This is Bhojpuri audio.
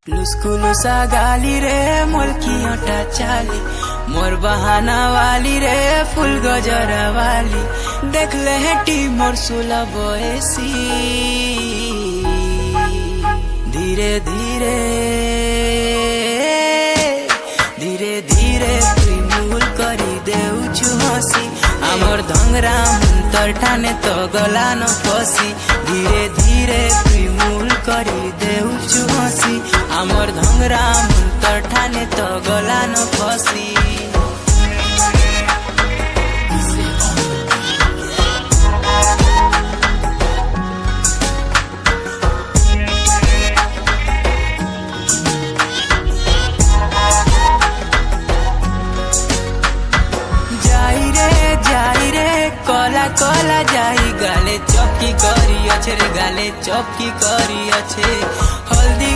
लुस्कुलुसा गाली रे मोलकियोटा चाली मोर बहाना वाली रे फुल गजरा वाली देख ले हेटी मोर सुला बयसी धीरे धीरे धीरे धीरे तुई मूल करी देउछु हसी आमर धंगरा मुंतर ठाने तो गला न फसी धीरे धीरे तुई मूल करी देउछु हसी आमर धंगरा मुंतर ठाने तो गला न फसी कला कला जाई गाले चौकी करी अच्छे रे गाले चौकी करी अच्छे हल्दी